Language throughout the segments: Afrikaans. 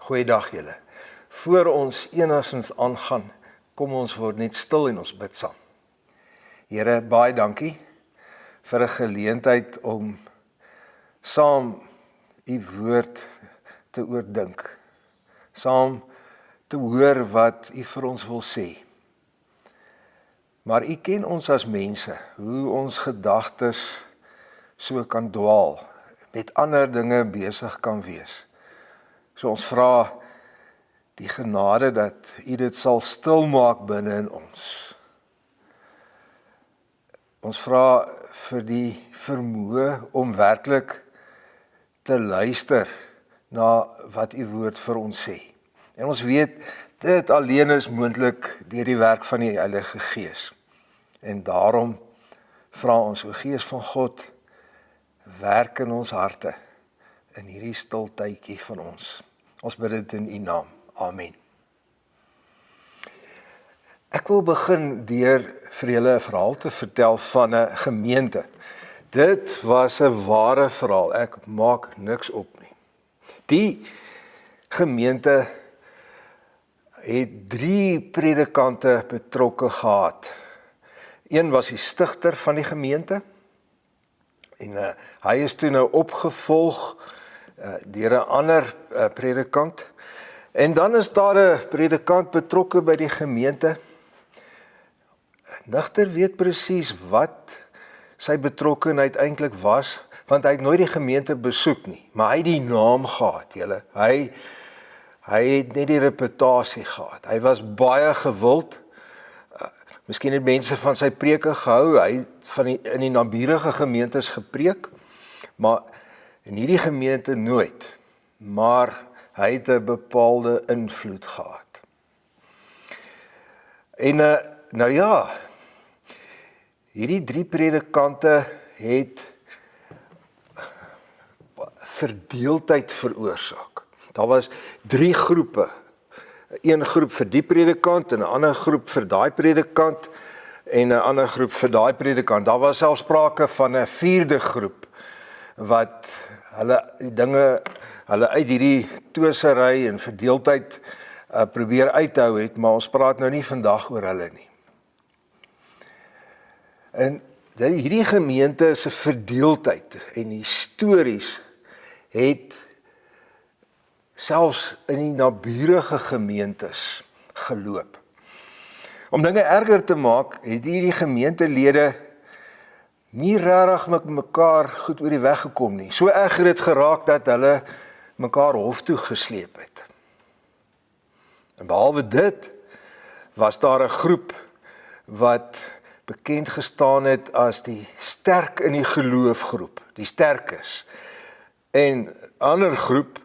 Goeiedag julle. Voor ons enigstens aangaan, kom ons word net stil en ons bid saam. Here, baie dankie vir 'n geleentheid om saam u woord te oordink. Saam te hoor wat u vir ons wil sê. Maar u ken ons as mense, hoe ons gedagtes so kan dwaal, met ander dinge besig kan wees. So ons vra die genade dat u dit sal stilmaak binne in ons. Ons vra vir die vermoë om werklik te luister na wat u woord vir ons sê. En ons weet, dit alleen is moontlik deur die werk van die Heilige Gees. En daarom vra ons, o Gees van God, werk in ons harte, in hierdie stil tydjie van ons. Ons bid dit in u naam. Amen. Ek wil begin deur vir julle 'n verhaal te vertel van 'n gemeente. Dit was 'n ware verhaal, ek maak niks op nie. Die gemeente het 3 predikante betrokke gehad. Een was die stigter van die gemeente, en hy is toe nou opgevolg deur 'n ander predikant. En dan is daar 'n predikant betrokke by die gemeente. Nigter weet presies wat sy betrokkenheid eintlik was, want hy het nooit die gemeente besoek nie, maar hy het die naam gehad, julle. Hy het net die reputasie gehad. Hy was baie gewild. Miskien het mense van sy preke gehou, hy het in die naburige gemeentes gepreek, maar in hierdie gemeente nooit. Maar hy het 'n bepaalde invloed gehad. En nou ja, hierdie 3 predikante het verdeeldheid veroorsaak. Daar was 3 groepe. Een groep vir die predikant, en 'n ander groep vir daai predikant, en 'n ander groep vir daai predikant. Daar was selfs sprake van 'n 4de groep, wat hulle uit hierdie twisery en verdeeldheid probeer uithou het, maar ons praat nou nie vandag oor hulle nie. En hierdie gemeente se verdeeldheid en histories het selfs in die naburige gemeentes geloop. Om dinge erger te maak, het hierdie gemeentelede nie regtig met mekaar goed oor die weg gekom nie. So erg het dit geraak dat hulle mekaar hof toe gesleep het. En behalwe dit, was daar 'n groep wat bekend gestaan het as die sterk in die geloof groep, die sterkes. En 'n ander groep,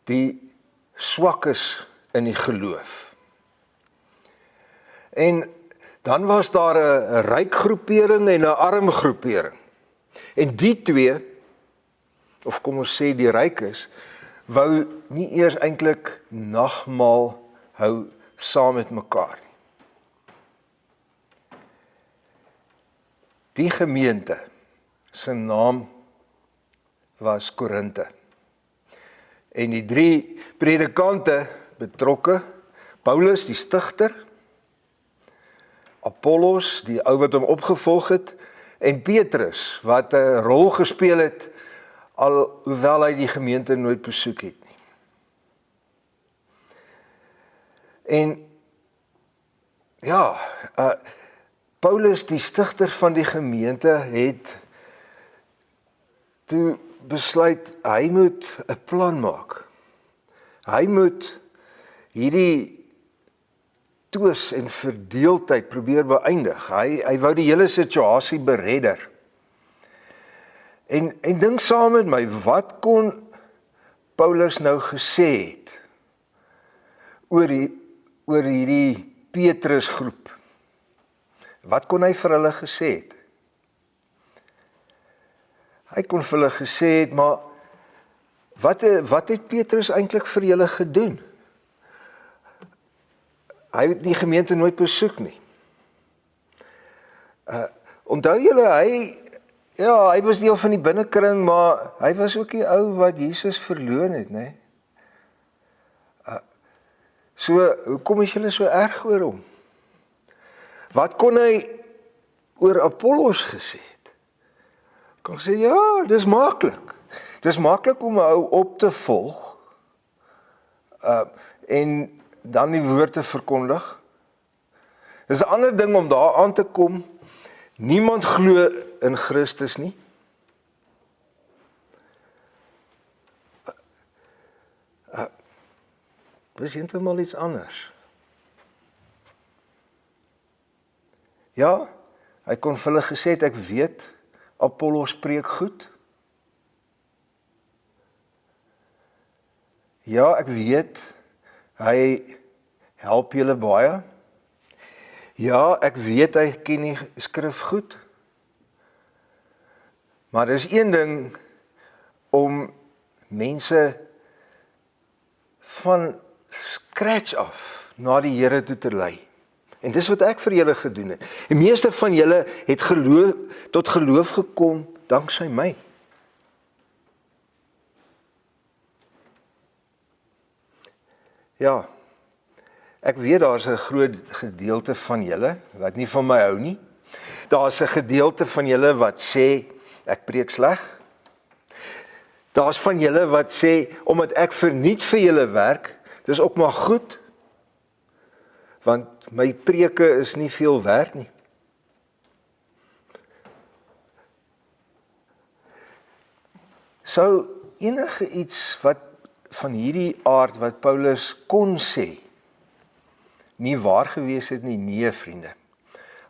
die swakkes in die geloof. En dan was daar 'n ryk groepering en 'n arm groepering. En die 2, of kom ons sê die rykes, wou nie eers eintlik nagmaal hou saam met mekaar nie. Die gemeente se naam was Korinte. En die 3 predikante betrokke, Paulus die stigter, Apollos die ou wat hom opgevolg het, en Petrus wat 'n rol gespeel het, alhoewel hy die gemeente nooit besoek het nie. En ja, Paulus die stigter van die gemeente het toe besluit, hy moet 'n plan maak. Hy moet hierdie twis en verdeeldheid probeer beëindig. Hy wou die hele situasie beredder. En dink saam met my, wat kon Paulus nou gesê het oor hierdie Petrus groep? Wat kon hy vir hulle gesê het? Hy kon vir hulle gesê het, maar wat het Petrus eintlik vir julle gedoen? Hy het die gemeente nooit besoek nie. Onthou julle, hy was deel van die binnekring, maar hy was ook die ou wat Jesus verloon het, né? So, hoekom is julle so erg oor hom? Wat kon hy oor Apollos gesê het? Kan sê, ja, dis maklik. Dis maklik om 'n ou op te volg en dan die woord te verkondig. Dis 'n ander ding om daar aan te kom. Niemand glo in Christus nie. Dis heeltemal iets anders. Ja, hy kon vir hulle gesê het, ek weet, Apollos preek goed. Ja, ek weet, hy help julle baie. Ja, ek weet, hy ken die skrif goed. Maar dis een ding om mense van scratch af na die Here toe te lei. En dis wat ek vir julle gedoen het. Die meeste van julle het tot geloof gekom danksy my. Ja, ek weet daar's 'n groot gedeelte van julle wat nie van my hou nie. Daar's 'n gedeelte van julle wat sê ek preek sleg. Daar's van julle wat sê omdat ek verniet vir julle werk, dis ook maar goed. Want my preke is nie veel werd nie. Sou enige iets wat van hierdie aard wat Paulus kon sê, nie waar gewees het nie? Nee, vriende.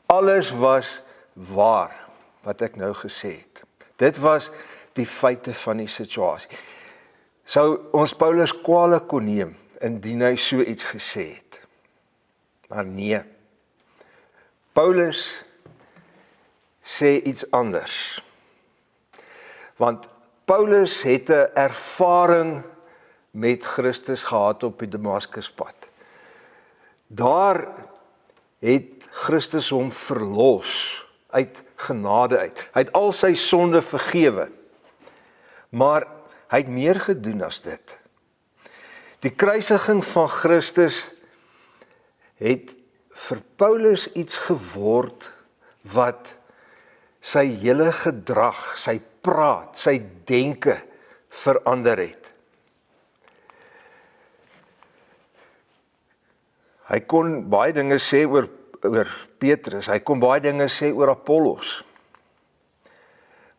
Alles was waar wat ek nou gesê het. Dit was die feite van die situasie. Sou ons Paulus kwalijk kon neem indien hy so iets gesê het? Maar nee. Paulus sê iets anders. Want Paulus het 'n ervaring met Christus gehad op die Damaskuspad. Daar het Christus hom verlos uit genade uit. Hy het al sy sonde vergewe. Maar hy het meer gedoen as dit. Die kruisiging van Christus het vir Paulus iets geword wat sy hele gedrag, sy praat, sy denke verander het. Hy kon baie dinge sê oor Petrus, hy kon baie dinge sê oor Apollos.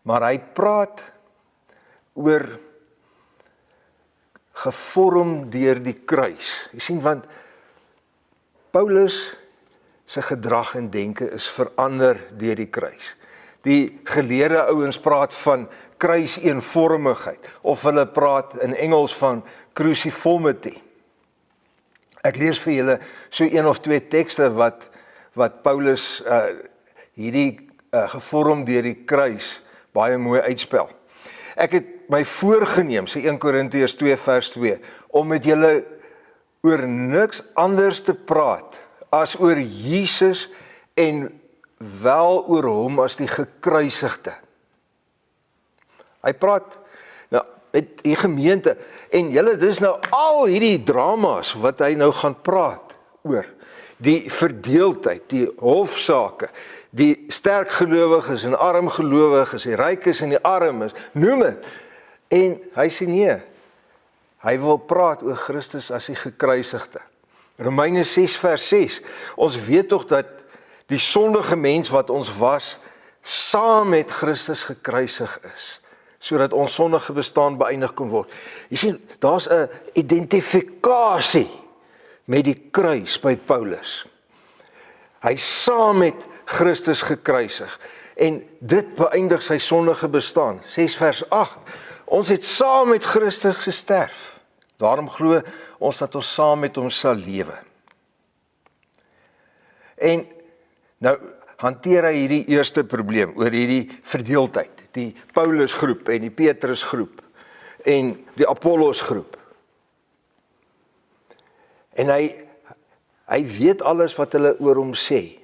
Maar hy praat oor gevorm deur die kruis. Jy sien, want Paulus se gedrag en denke is verander deur die kruis. Die geleerde ouens praat van kruiseenvormigheid, of hulle praat in Engels van cruciformity. Ek lees vir julle so 1 of 2 tekste wat Paulus hierdie gevorm deur die kruis baie mooi uitspel. Ek het my voorgeneem, sê 1 Korintiërs 2 vers 2, om met julle oor niks anders te praat as oor Jesus en wel oor hom as die gekruisigde. Hy praat met die gemeente en julle, dis nou al hierdie drama's wat hy nou gaan praat oor. Die verdeeldheid, die hofsaake, die sterk gelowiges en arm gelowiges, die rykes en die armes, noem het. En hy sê nee, hy wil praat oor Christus as die gekruisigde. Romeine 6 vers 6, ons weet tog dat die sondige mens wat ons was, saam met Christus gekruisig is, sodat ons sondige bestaan beëindig kon word. Jy sien, daar's 'n identifikasie met die kruis by Paulus. Hy saam met Christus gekruisig en dit beëindig sy sondige bestaan. 6 vers 8. Ons het saam met Christus gesterf. Daarom glo ons dat ons saam met hom sal lewe. En nou hanteer hy hierdie eerste probleem oor hierdie verdeeldheid, die Paulus groep en die Petrus groep en die Apollos groep. En hy weet alles wat hulle oor hom sê,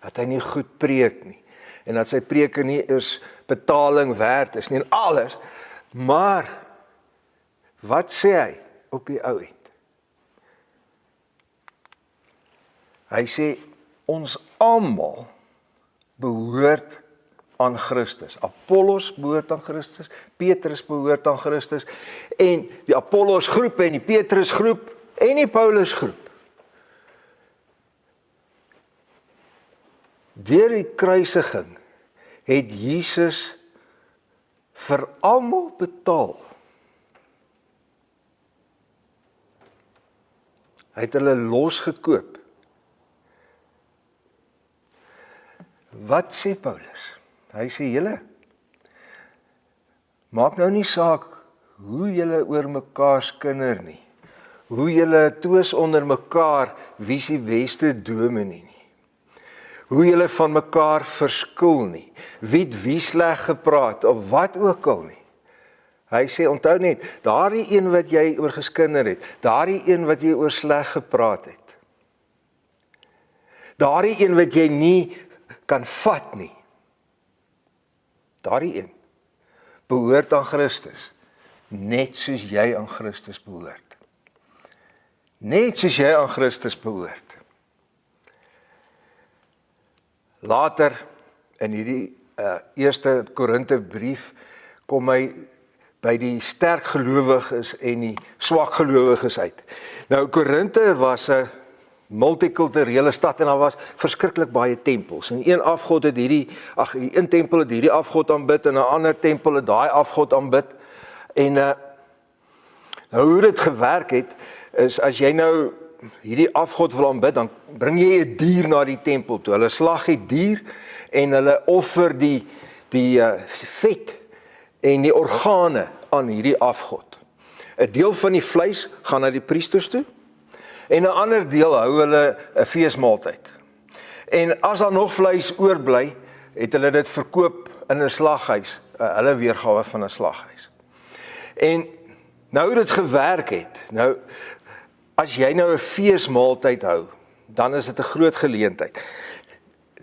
dat hy nie goed preek nie, en dat sy preke nie eers betaling werd is nie, en alles, maar wat sê hy op die ou end? Hy sê, ons almal behoort aan Christus. Apollos behoort aan Christus, Petrus behoort aan Christus, en die Apollos groep en die Petrus groep en die Paulus groep. Deur die kruisiging het Jesus vir almal betaal. Hy het hulle losgekoop. Wat sê Paulus? Hy sê, julle, maak nou nie saak hoe julle oor mekaar skinder nie, hoe julle twis onder mekaar wie se beste dominee nie, hoe julle van mekaar verskil nie, wie het wie sleg gepraat, of wat ook al nie. Hy sê, onthou net, daardie een wat jy oor geskinder het, daardie een wat jy oor sleg gepraat het, daardie een wat jy nie kan vat nie, daardie een behoort aan Christus, net soos jy aan Christus behoort. Net soos jy aan Christus behoort. Later, in hierdie eerste Korinte brief, kom hy by die sterk gelowiges en die swak gelowiges uit. Nou, Korinte was 'n multikulturele stad en daar was verskriklik baie tempels. En een afgod het die een tempel het hierdie afgod aanbid en 'n ander tempel het daai afgod aanbid. En nou hoe dit gewerk het, is as jy nou hierdie afgod wil aanbid, dan bring jy 'n dier na die tempel toe. Hulle slag die dier en hulle offer die vet en die organe aan hierdie afgod. 'n Deel van die vleis gaan na die priesters toe en 'n ander deel hou hulle 'n feesmaaltyd. En as daar nog vleis oorbly, het hulle dit verkoop in 'n slaghuis, hulle weergawe van 'n slaghuis. En nou hoe dit gewerk het, nou as jy nou 'n feesmaaltyd hou, dan is dit 'n groot geleentheid.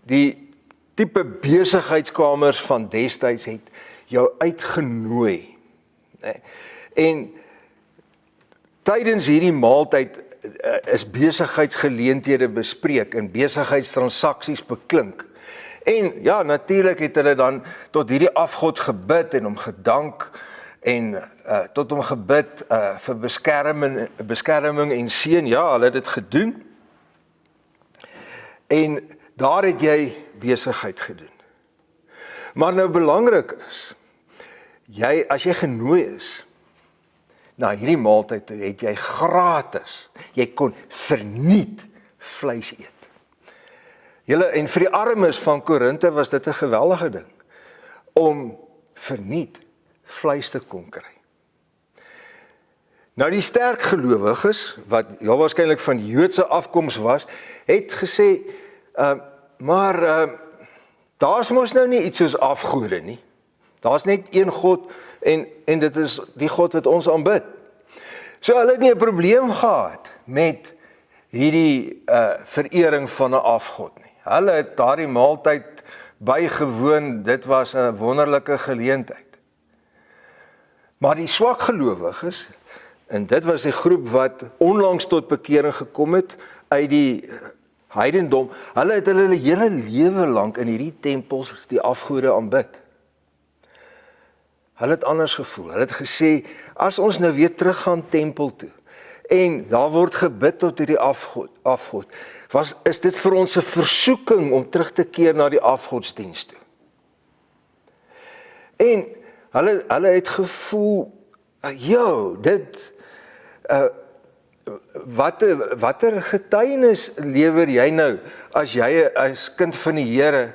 Die tipe besigheidskamers van destyds het jou uitgenooi. En tydens hierdie maaltyd is besigheidsgeleenthede bespreek en besigheidstransaksies beklink. En ja, natuurlik het hulle dan tot hierdie afgod gebid en hom gedank en tot hom gebid vir beskerming en seën. Ja, hulle het dit gedoen. En daar het jy besigheid gedoen. Maar nou belangrik is, as jy genooi is na hierdie maaltyd, het jy gratis, jy kon verniet vleis eet. En vir die armes van Korinte was dit 'n geweldige ding, om verniet vleis te kon kry. Nou die sterk gelowiges, wat heel waarskynlik van Joodse afkoms was, het gesê, maar daar's mos nou nie iets soos afgode nie. Daar's net een God en dit is die God wat ons aanbid. So hulle het nie 'n probleem gehad met hierdie verering van 'n afgod nie. Hulle het daardie maaltyd bygewoon, dit was 'n wonderlike geleentheid. Maar die swak gelowiges, en dit was die groep wat onlangs tot bekering gekom het uit die heidendom, hulle het hulle hele lewe lank in hierdie tempels die afgode aanbid. Hulle het anders gevoel. Hulle het gesê, as ons nou weer terug gaan tempel toe, en daar word gebid tot hierdie afgod, is dit vir ons 'n versoeking om terug te keer na die afgodsdiens toe. En hulle het gevoel, watter getuienis lewer jy nou, as jy as kind van die Here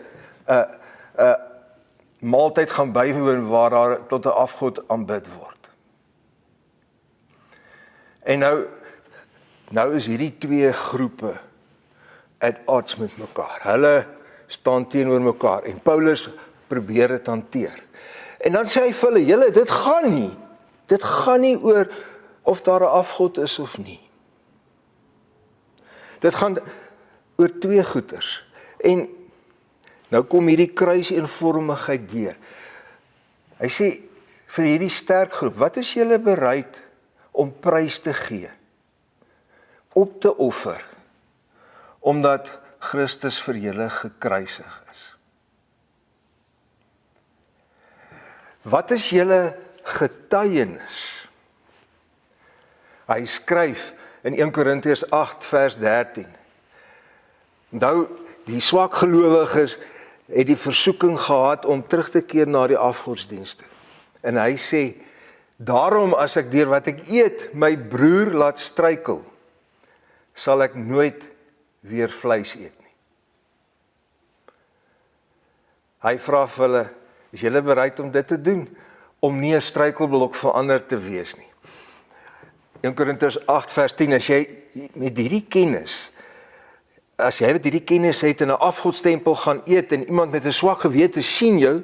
maaltyd gaan bywoon waar daar tot 'n afgod aanbid word. En nou is hierdie twee groepe at odds met mekaar. Hulle staan teenoor mekaar en Paulus probeer dit hanteer. En dan sê hy vir hulle, julle, dit gaan nie oor of daar 'n afgod is of nie. Dit gaan oor twee goeters. En nou kom hierdie kruiseenvormigheid deur. Hy sê vir hierdie sterk groep, wat is julle bereid om prys te gee, op te offer, omdat Christus vir julle gekruisig is. Wat is julle getuienis? Hy skryf in 1 Korintiërs 8 vers 13. Onthou, die swak gelowiges het die versoeking gehad om terug te keer na die afgodsdienste. En hy sê, daarom as ek deur wat ek eet my broer laat struikel, sal ek nooit weer vleis eet nie. Hy vra vir hulle, is julle bereid om dit te doen, om nie 'n struikelblok vir ander te wees nie. 1 Korintiërs 8 vers 10, as jy met hierdie kennis, as jy met hierdie kennis het in 'n afgodstempel gaan eet en iemand met 'n swak gewete sien jou,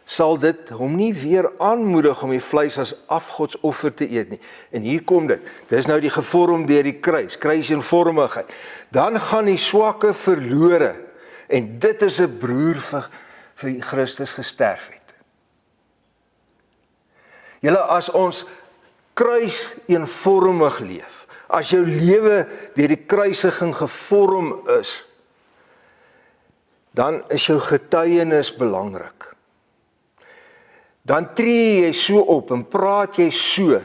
sal dit hom nie weer aanmoedig om die vleis as afgodsoffer te eet nie. En hier kom dit. Dis nou die gevorm deur die kruiseenvormigheid. Dan gaan die swakke verlore en dit is 'n broer vir Christus gesterf het. Julle, as ons kruiseenvormig leef, as jou lewe deur die kruisiging gevorm is, dan is jou getuienis belangrik. Dan tree jy so op en praat jy so,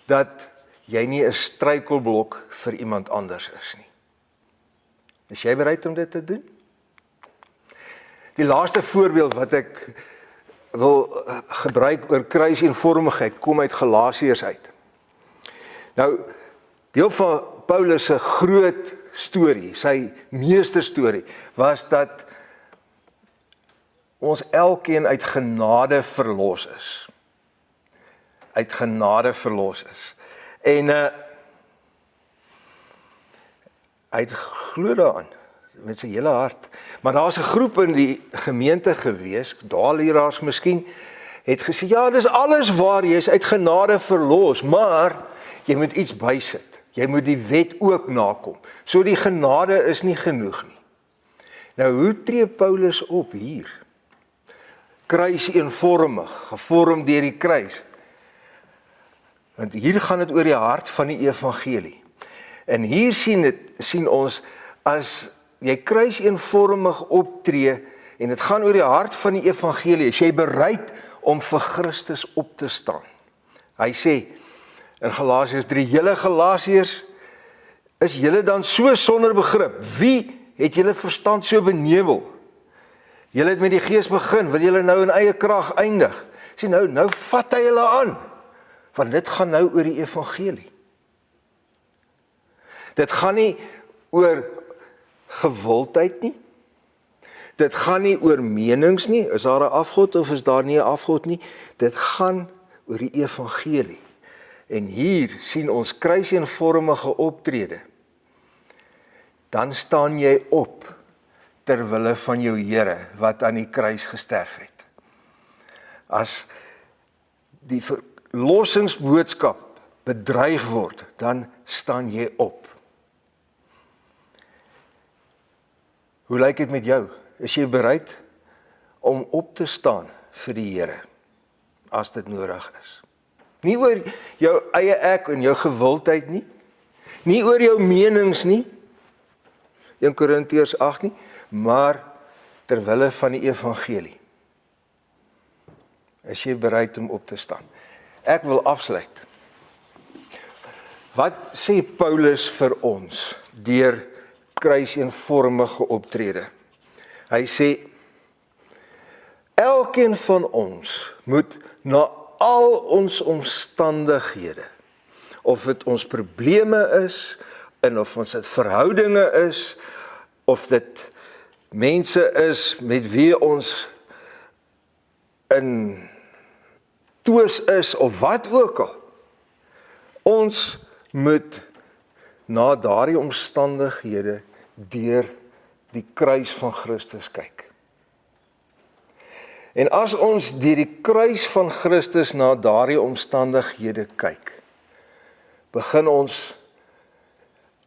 dat jy nie 'n struikelblok vir iemand anders is nie. Is jy bereid om dit te doen? Die laaste voorbeeld wat ek wil gebruik oor kruiseenvormigheid, kom uit Galasiërs uit. Nou, deel van Paulus se groot storie, sy meesterstorie, was dat ons elkeen uit genade verlos is. Uit genade verlos is. En hy het glo daaraan, met sy hele hart. Maar daar's 'n groep in die gemeente gewees, daalleraars miskien, het gesê, ja, dis alles waar, jy is uit genade verlos, maar jy moet iets bysit. Jy moet die wet ook nakom. So die genade is nie genoeg nie. Nou, hoe tree Paulus op hier? Kruiseenvormig, gevorm deur die kruis. Want hier gaan dit oor die hart van die evangelie. En hier sien ons, as jy kruiseenvormig optree, en dit gaan oor die hart van die evangelie, is jy bereid om vir Christus op te staan. Hy sê, in Galasiërs 3, julle Galasiërs, is julle dan so sonder begrip? Wie het julle verstand so benewel? Julle het met die gees begin, wil julle nou in eie krag eindig? Sien nou vat hy hulle aan, want dit gaan nou oor die evangelie. Dit gaan nie oor gewildheid nie, dit gaan nie oor menings nie, is daar 'n afgod of is daar nie 'n afgod nie, dit gaan oor die evangelie. En hier sien ons kruiseenvormige optrede. Dan staan jy op ter wille van jou Here wat aan die kruis gesterf het. As die verlossingsboodskap bedreig word, dan staan jy op. Hoe lyk dit met jou? Is jy bereid om op te staan vir die Here as dit nodig is? Nie oor jou eie ek en jou gewildheid nie. Nie oor jou menings nie. 1 Korintiërs 8 nie, maar ter wille van die evangelie. Is jy bereid om op te staan? Ek wil afsluit. Wat sê Paulus vir ons deur kruiseenvormige optrede? Hy sê, elkeen van ons moet na al ons omstandighede, of dit ons probleme is, en of ons dit verhoudinge is, of dit mense is met wie ons in twis is, of wat ook al, ons moet na daardie omstandighede deur die kruis van Christus kyk. En as ons deur die kruis van Christus na daardie omstandighede kyk, begin ons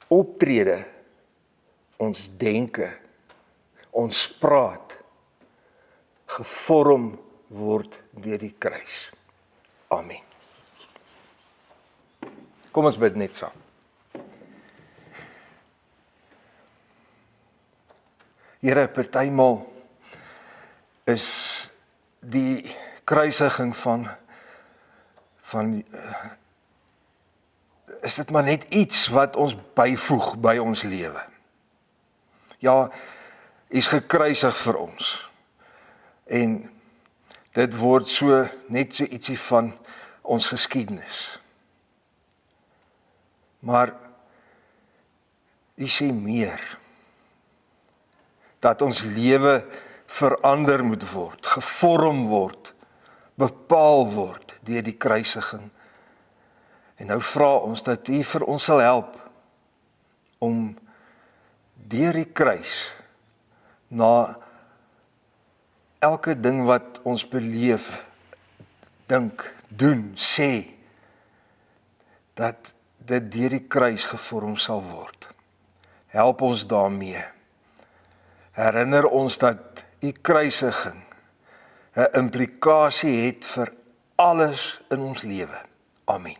optrede, ons denke, ons praat, gevorm word deur die kruis. Amen. Kom ons bid net saam. Here, partymal is die kruisiging is dit maar net iets wat ons byvoeg by ons lewe. Ja, is gekruisig vir ons. En dit word net so ietsie van ons geskiedenis. Maar U sê meer, dat ons lewe verander moet word, gevorm word, bepaal word deur die kruisiging. En nou vra ons dat U vir ons sal help om deur die kruis na elke ding wat ons beleef, dink, doen, sê, dat dit deur die kruis gevorm sal word. Help ons daarmee. Herinner ons dat U kruisiging 'n implikasie het vir alles in ons lewe. Amen.